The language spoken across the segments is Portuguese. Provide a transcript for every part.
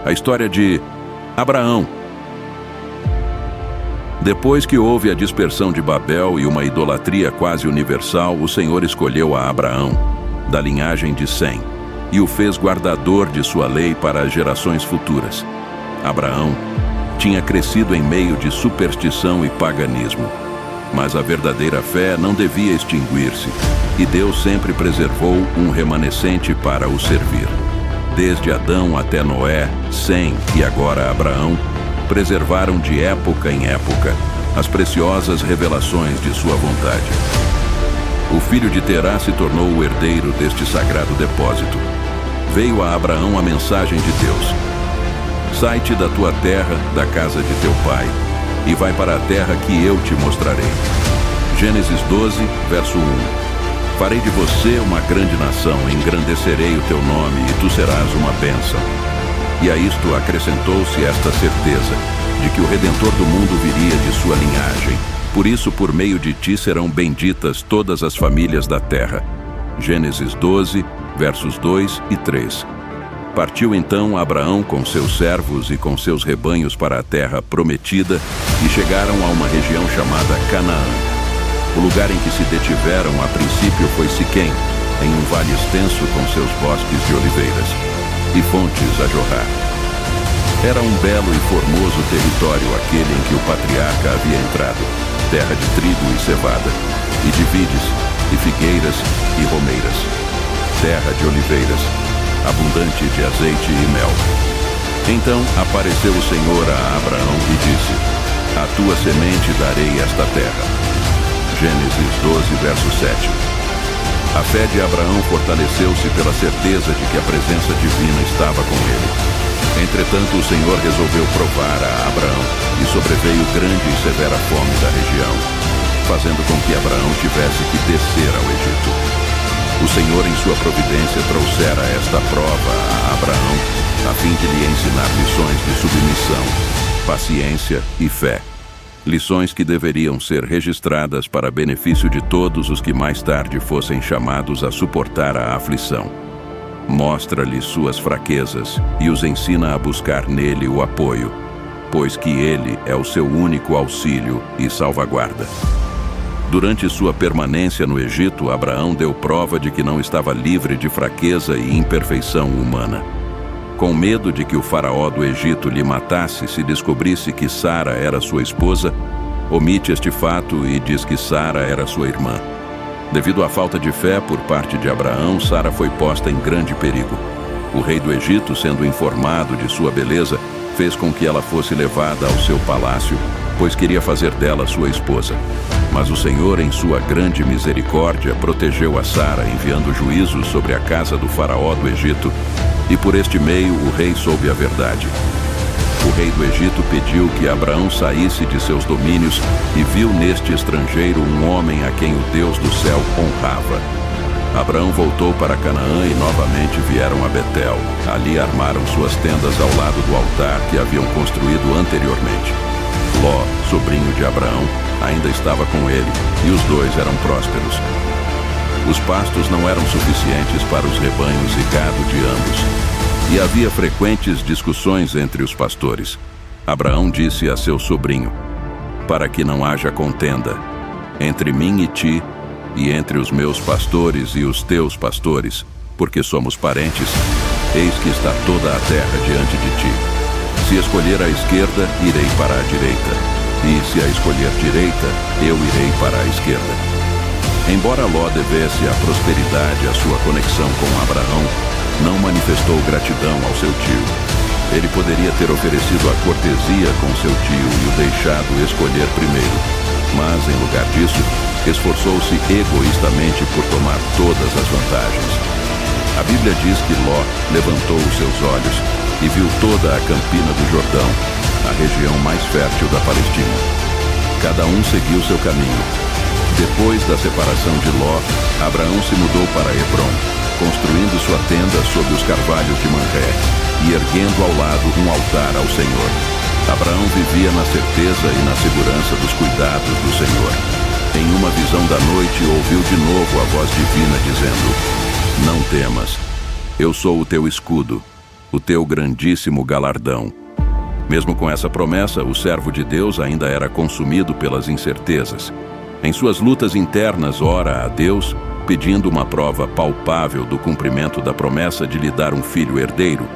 A história de Abraão. Depois que houve a dispersão de Babel e uma idolatria quase universal, o Senhor escolheu a Abraão, da linhagem de Sem, e o fez guardador de sua lei para as gerações futuras. Abraão tinha crescido em meio de superstição e paganismo, mas a verdadeira fé não devia extinguir-se, e Deus sempre preservou um remanescente para o servir. Desde Adão até Noé, Sem e agora Abraão, preservaram de época em época as preciosas revelações de sua vontade. O filho de Terá se tornou o herdeiro deste sagrado depósito. Veio a Abraão a mensagem de Deus: sai-te da tua terra, da casa de teu pai, e vai para a terra que eu te mostrarei. Gênesis 12, verso 1. Farei de você uma grande nação, engrandecerei o teu nome, e tu serás uma bênção. E a isto acrescentou-se esta certeza, de que o Redentor do mundo viria de sua linhagem. Por isso, por meio de ti serão benditas todas as famílias da terra. Gênesis 12, versos 2 e 3. Partiu então Abraão com seus servos e com seus rebanhos para a terra prometida e chegaram a uma região chamada Canaã. O lugar em que se detiveram a princípio foi Siquém, em um vale extenso com seus bosques de oliveiras e fontes a jorrar. Era um belo e formoso território aquele em que o patriarca havia entrado, terra de trigo e cevada, e de vides, e figueiras e romeiras, terra de oliveiras, abundante de azeite e mel. Então apareceu o Senhor a Abraão e disse: a tua semente darei esta terra. Gênesis 12, verso 7. A fé de Abraão fortaleceu-se pela certeza de que a presença divina estava com ele. Entretanto, o Senhor resolveu provar a Abraão, e sobreveio grande e severa fome da região, fazendo com que Abraão tivesse que descer ao Egito. O Senhor, em sua providência, trouxera esta prova a Abraão, a fim de lhe ensinar lições de submissão, paciência e fé. Lições que deveriam ser registradas para benefício de todos os que mais tarde fossem chamados a suportar a aflição. Mostra-lhe suas fraquezas e os ensina a buscar nele o apoio, pois que ele é o seu único auxílio e salvaguarda. Durante sua permanência no Egito, Abraão deu prova de que não estava livre de fraqueza e imperfeição humana. Com medo de que o faraó do Egito lhe matasse se descobrisse que Sara era sua esposa, omite este fato e diz que Sara era sua irmã. Devido à falta de fé por parte de Abraão, Sara foi posta em grande perigo. O rei do Egito, sendo informado de sua beleza, fez com que ela fosse levada ao seu palácio, pois queria fazer dela sua esposa. Mas o Senhor, em sua grande misericórdia, protegeu a Sara, enviando juízo sobre a casa do faraó do Egito, e por este meio o rei soube a verdade. O rei do Egito pediu que Abraão saísse de seus domínios e viu neste estrangeiro um homem a quem o Deus do céu honrava. Abraão voltou para Canaã e novamente vieram a Betel. Ali armaram suas tendas ao lado do altar que haviam construído anteriormente. Ló, sobrinho de Abraão, ainda estava com ele, e os dois eram prósperos. Os pastos não eram suficientes para os rebanhos e gado de ambos, e havia frequentes discussões entre os pastores. Abraão disse a seu sobrinho: para que não haja contenda entre mim e ti, e entre os meus pastores e os teus pastores, porque somos parentes, eis que está toda a terra diante de ti. Se escolher a esquerda, irei para a direita, e se a escolher direita, eu irei para a esquerda. Embora Ló devesse a prosperidade à sua conexão com Abraão, não manifestou gratidão ao seu tio. Ele poderia ter oferecido a cortesia com seu tio e o deixado escolher primeiro, mas, em lugar disso, esforçou-se egoístamente por tomar todas as vantagens. A Bíblia diz que Ló levantou os seus olhos e viu toda a campina do Jordão, a região mais fértil da Palestina. Cada um seguiu seu caminho. Depois da separação de Ló, Abraão se mudou para Hebrom, construindo sua tenda sob os carvalhos de Mamré e erguendo ao lado um altar ao Senhor. Abraão vivia na certeza e na segurança dos cuidados do Senhor. Em uma visão da noite, ouviu de novo a voz divina dizendo: não temas, eu sou o teu escudo, o teu grandíssimo galardão. Mesmo com essa promessa, o servo de Deus ainda era consumido pelas incertezas. Em suas lutas internas, ora a Deus, pedindo uma prova palpável do cumprimento da promessa de lhe dar um filho herdeiro,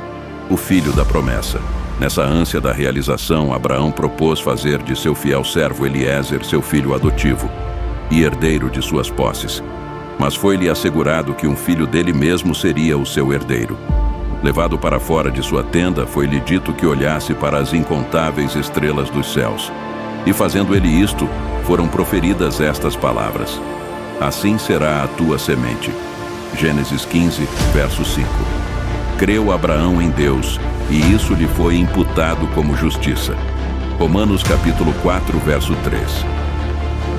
o filho da promessa. Nessa ânsia da realização, Abraão propôs fazer de seu fiel servo Eliezer seu filho adotivo e herdeiro de suas posses. Mas foi-lhe assegurado que um filho dele mesmo seria o seu herdeiro. Levado para fora de sua tenda, foi-lhe dito que olhasse para as incontáveis estrelas dos céus. E fazendo ele isto, foram proferidas estas palavras: assim será a tua semente. Gênesis 15, verso 5. Creu Abraão em Deus, e isso lhe foi imputado como justiça. Romanos capítulo 4, verso 3.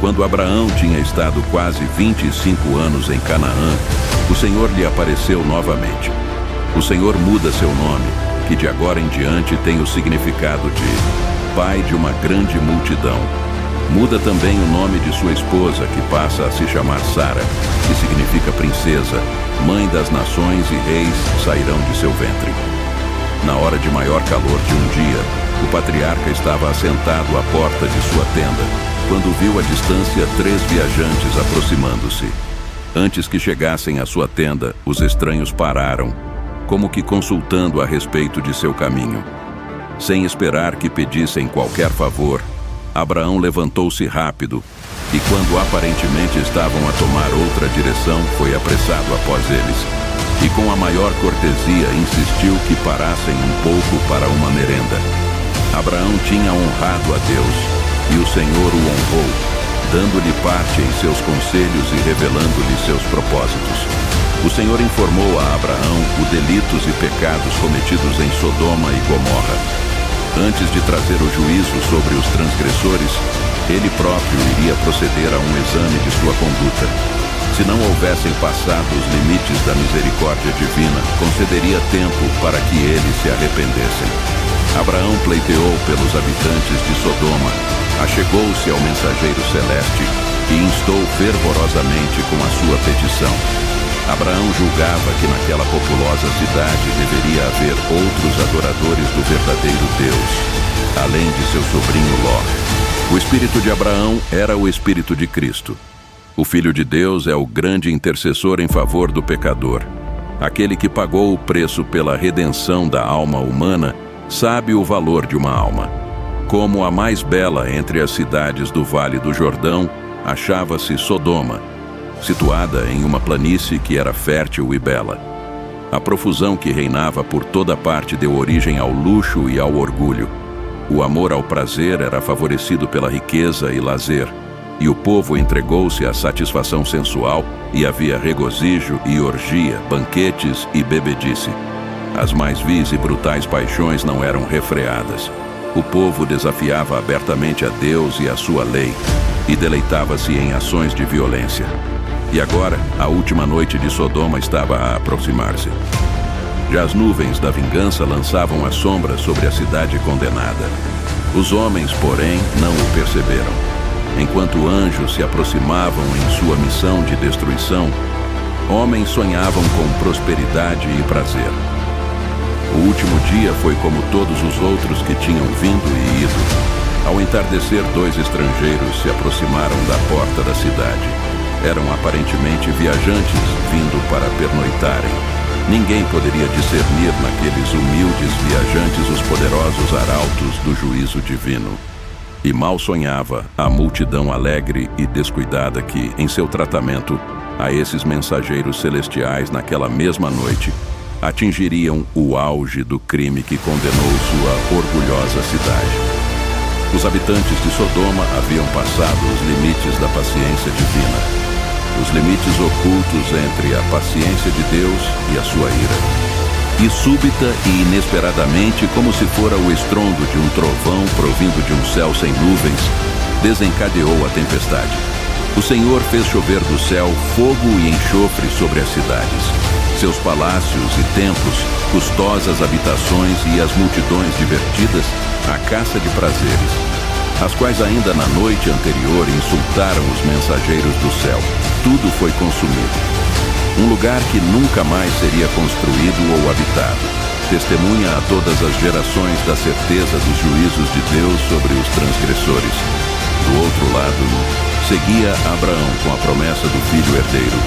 Quando Abraão tinha estado quase 25 anos em Canaã, o Senhor lhe apareceu novamente. O Senhor muda seu nome, que de agora em diante tem o significado de pai de uma grande multidão. Muda também o nome de sua esposa, que passa a se chamar Sara, que significa princesa, mãe das nações e reis sairão de seu ventre. Na hora de maior calor de um dia, o patriarca estava assentado à porta de sua tenda, quando viu à distância 3 viajantes aproximando-se. Antes que chegassem à sua tenda, os estranhos pararam, como que consultando a respeito de seu caminho. Sem esperar que pedissem qualquer favor, Abraão levantou-se rápido e, quando aparentemente estavam a tomar outra direção, foi apressado após eles. E com a maior cortesia insistiu que parassem um pouco para uma merenda. Abraão tinha honrado a Deus, e o Senhor o honrou, dando-lhe parte em seus conselhos e revelando-lhe seus propósitos. O Senhor informou a Abraão os delitos e pecados cometidos em Sodoma e Gomorra. Antes de trazer o juízo sobre os transgressores, ele próprio iria proceder a um exame de sua conduta. Se não houvessem passado os limites da misericórdia divina, concederia tempo para que eles se arrependessem. Abraão pleiteou pelos habitantes de Sodoma, achegou-se ao mensageiro celeste e instou fervorosamente com a sua petição. Abraão julgava que naquela populosa cidade deveria haver outros adoradores do verdadeiro Deus, além de seu sobrinho Ló. O espírito de Abraão era o espírito de Cristo. O Filho de Deus é o grande intercessor em favor do pecador. Aquele que pagou o preço pela redenção da alma humana sabe o valor de uma alma. Como a mais bela entre as cidades do Vale do Jordão, achava-se Sodoma, situada em uma planície que era fértil e bela. A profusão que reinava por toda parte deu origem ao luxo e ao orgulho. O amor ao prazer era favorecido pela riqueza e lazer, e o povo entregou-se à satisfação sensual, e havia regozijo e orgia, banquetes e bebedice. As mais vis e brutais paixões não eram refreadas. O povo desafiava abertamente a Deus e a sua lei, e deleitava-se em ações de violência. E agora, a última noite de Sodoma estava a aproximar-se. Já as nuvens da vingança lançavam a sombra sobre a cidade condenada. Os homens, porém, não o perceberam. Enquanto anjos se aproximavam em sua missão de destruição, homens sonhavam com prosperidade e prazer. O último dia foi como todos os outros que tinham vindo e ido. Ao entardecer, 2 estrangeiros se aproximaram da porta da cidade. Eram aparentemente viajantes vindo para pernoitarem. Ninguém poderia discernir naqueles humildes viajantes os poderosos arautos do juízo divino. E mal sonhava a multidão alegre e descuidada que, em seu tratamento a esses mensageiros celestiais naquela mesma noite, atingiriam o auge do crime que condenou sua orgulhosa cidade. Os habitantes de Sodoma haviam passado os limites da paciência divina, os limites ocultos entre a paciência de Deus e a sua ira. E súbita e inesperadamente, como se fora o estrondo de um trovão provindo de um céu sem nuvens, desencadeou a tempestade. O Senhor fez chover do céu fogo e enxofre sobre as cidades, seus palácios e templos, custosas habitações e as multidões divertidas à caça de prazeres, as quais ainda na noite anterior insultaram os mensageiros do céu. Tudo foi consumido. Um lugar que nunca mais seria construído ou habitado, testemunha a todas as gerações da certeza dos juízos de Deus sobre os transgressores. Do outro lado, seguia Abraão com a promessa do filho herdeiro,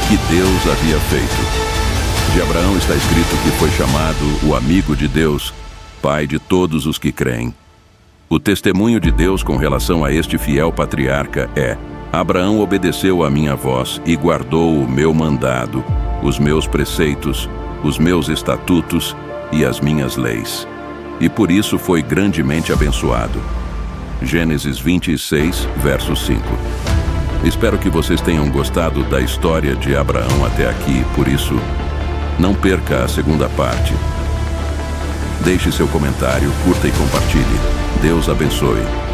que Deus havia feito. De Abraão está escrito que foi chamado o amigo de Deus, pai de todos os que creem. O testemunho de Deus com relação a este fiel patriarca é: Abraão obedeceu à minha voz e guardou o meu mandado, os meus preceitos, os meus estatutos e as minhas leis. E por isso foi grandemente abençoado. Gênesis 26, verso 5. Espero que vocês tenham gostado da história de Abraão até aqui, por isso, não perca a segunda parte. Deixe seu comentário, curta e compartilhe. Deus abençoe.